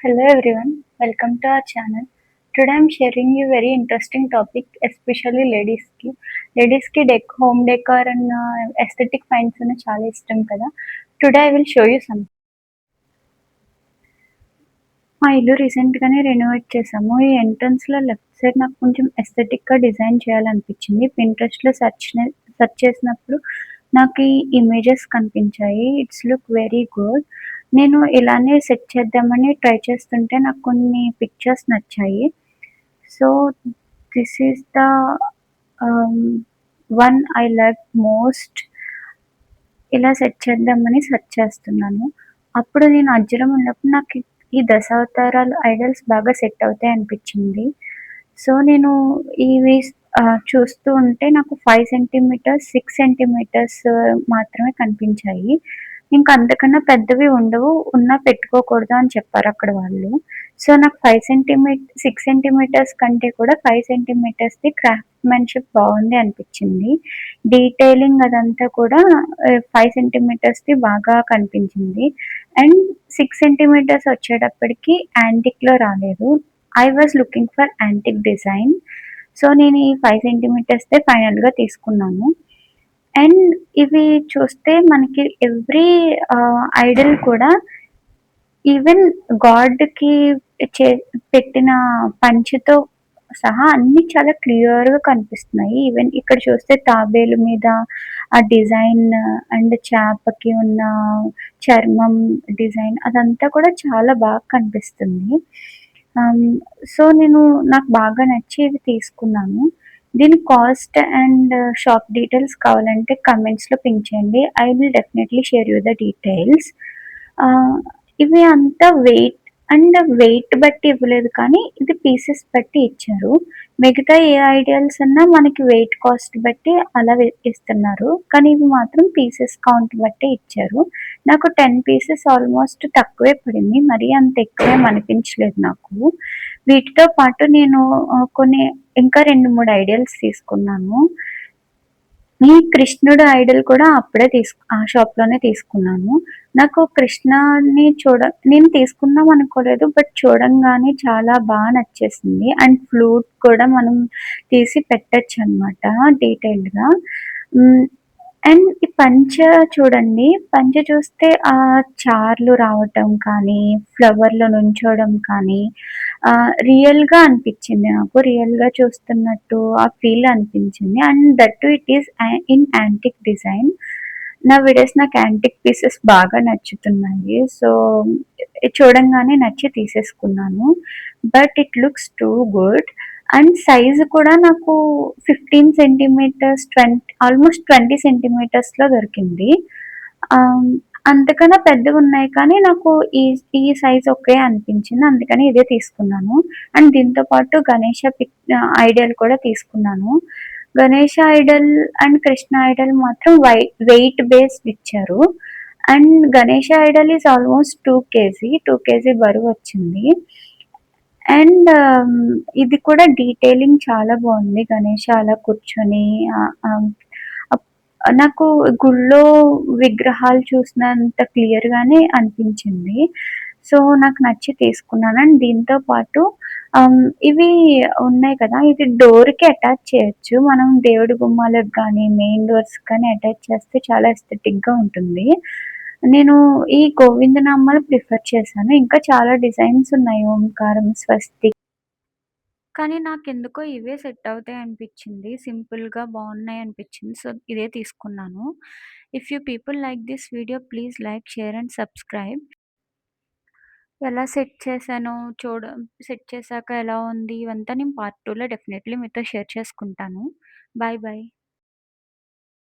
Hello everyone, welcome to our channel. Today I'm sharing you very interesting topic, especially ladies కి. Ladies కి home decor and aesthetic finds అన్న చాలా ఇష్టం కదా. Today I will show you some. మా ఇల్లు రీసెంట్‌గానే రెనోవేట్ చేశాము. ఈ ఎంట్రన్స్‌లో లెఫ్ట్ సైడ్ నాకు కొంచెం ఎస్థెటిక్‌గా డిజైన్ చేయాలనిపించింది. పింట్రెస్ట్‌లో సెర్చ్ చేసినప్పుడు నాకు ఈ ఇమేజెస్ కనిపించాయి. It's look very good. నేను ఇలానే సెట్ చేద్దామని ట్రై చేస్తుంటే నాకు కొన్ని పిక్చర్స్ నచ్చాయి. సో, దిస్ ఈస్ ద ఆహ్, వన్ ఐ లైక్ మోస్ట్. ఇలా సెట్ చేద్దామని సెర్చ్ చేస్తున్నాను. అప్పుడు నేను అజ్జరం ఉన్నప్పుడు నాకు ఈ దశావతారాలు ఐడల్స్ బాగా సెట్ అవుతాయి అనిపించింది. సో, నేను ఇవి చూస్తూ ఉంటే నాకు 5 సెంటీమీటర్స్, 6 సెంటీమీటర్స్ మాత్రమే కనిపించాయి. ఇంక అంతకన్నా పెద్దవి ఉండవు. ఉన్నా పెట్టుకోకూడదు అని చెప్పారక్కడ వాళ్ళు. సో, నాకు 6 సెంటీమీటర్స్ కంటే కూడా 5 సెంటీమీటర్స్‌ది క్రాఫ్ట్‌మన్‌షిప్ బావుంది అనిపించింది. డీటెయిలింగ్ అదంతా కూడా 5 సెంటీమీటర్స్‌ది బాగా కనిపించింది. అండ్ 6 సెంటీమీటర్స్ వచ్చేటప్పటికి యాంటిక్‌లో రాలేదు. I was looking for antique design. So, నేను ఈ 5 సెంటీమీటర్స్‌దే ఫైనల్‌గా తీసుకున్నాను. అండ్ ఇవి చూస్తే మనకి ఐడల్ కూడా ఈవెన్ గాడ్‌కి చే పెట్టిన పంచెతో సహా అన్నీ చాలా క్లియర్‌గా కనిపిస్తున్నాయి. ఈవెన్ ఇక్కడ చూస్తే తాబేలు మీద ఆ డిజైన్ అండ్ చేపకి ఉన్న చర్మం డిజైన్ అదంతా కూడా చాలా బాగా కనిపిస్తుంది. ఆహ్, సో, నాకు బాగా నచ్చి ఇవి తీసుకున్నాను. దీని కాస్ట్ అండ్ షాప్ డీటెయిల్స్ కావాలంటే కమెంట్స్‌లో పింక్ చేయండి. I will definitely share you the details. ఆహ్, ఇవి అంతా వెయిట్ బట్టి ఇవ్వలేదు కానీ, ఇది పీసెస్ బట్టి ఇచ్చారు. మిగతా ఏ ఐడియల్స్ అన్నా మనకి వెయిట్ కాస్ట్ బట్టి అలా ఇస్తున్నారు. కానీ ఇవి మాత్రం పీసెస్ కౌంట్ బట్టే ఇచ్చారు. నాకు 10 పీసెస్ ఆల్మోస్ట్ తక్కువే పడింది. మరీ అంత ఎక్కువేం అనిపించలేదు నాకు. వీటితో పాటు నేను ఇంకా 2, 3 ఐడియల్స్ తీసుకున్నాను. ఈ కృష్ణుడు ఐడల్ కూడా అప్పుడే ఆ షాప్‌లోనే తీసుకున్నాను. నాకు కృష్ణని నేను తీసుకుందాం అనుకోలేదు. బట్ చూడంగానే చాలా నచ్చేసింది. అండ్ ఫ్లూట్ కూడా మనం తీసి పెట్టొచ్చనమాట డీటెయిల్డ్‌గా. హ్మ్. అండ్ ఈ చూడండి. చూస్తే చార్లు రావటం కానీ, ఫ్లవర్‌లో నుంచోవడం కానీ రియల్‌గా అనిపిచ్చింది నాకు. రియల్‌గా చూస్తున్నట్టు ఆ ఫీల్ అనిపించింది. And that two it is in antique design. నాకు యాంటిక్ పీసెస్ బాగా నచ్చుతున్నాయి. సో, చూడంగానే నచ్చి తీసేసుకున్నాను. But it looks too good. And size కూడా నాకు 15 సెంటీమీటర్స్ ఆల్మోస్ట్ 20 సెంటీమీటర్స్‌లో దొరికింది. ఆహ్, అంతకన్నా పెద్దగున్నాయి కానీ నాకు ఈ ఈ సైజ్ ఓకే అనిపించింది. అందుకని ఇదే తీసుకున్నాను. అండ్ దీంతో పాటు ఐడల్ కూడా తీసుకున్నాను. Ganesha idol and Krishna idol మాత్రం వెయిట్ బేస్డ్ ఇచ్చారు. And Ganesha idol is almost 2 KG. 2 KG బరువొచ్చింది. అండ్ ఇది కూడా డీటెయిలింగ్ చాలా బావుంది. గణేష అలా కూర్చొని ఆహ్, ఆహ్, అప్ నాకు గుళ్ళో విగ్రహాలు చూసినంత క్లియర్‌గానే అనిపించింది. సో, నాకు నచ్చి తీసుకున్నాను. అండ్ దీంతో పాటు ఇవి ఉన్నాయి కదా! ఇది డోర్‌కి అటాచ్ చేయొచ్చు. మనం దేవుడి గుమ్మాలకు గానీ, మెయిన్ డోర్స్‌కి కానీ అటాచ్ చేస్తే చాలా ఎస్థెటిక్‌గా ఉంటుంది. నేను ఈ గోవిందనామాలు ప్రిఫర్ చేశాను. ఇంకా చాలా డిజైన్స్ ఉన్నాయి. ఓంకారం, స్వస్తిక్ కానీ నాకెందుకో ఇవే సెట్ అవుతాయనిపిచ్చింది. సింపుల్‌గా బావున్నాయనిపిచ్చింది. సో, ఇదే తీసుకున్నాను. If you people like this video please like, share and subscribe. ఎలా సెట్ చేశానో సెట్ చేశాక ఎలా ఉంది ఇవంతా నేను పార్ట్ 2లో డెఫినైట్‌లీ మీతో షేర్ చేసుకుంటాను. Bye bye.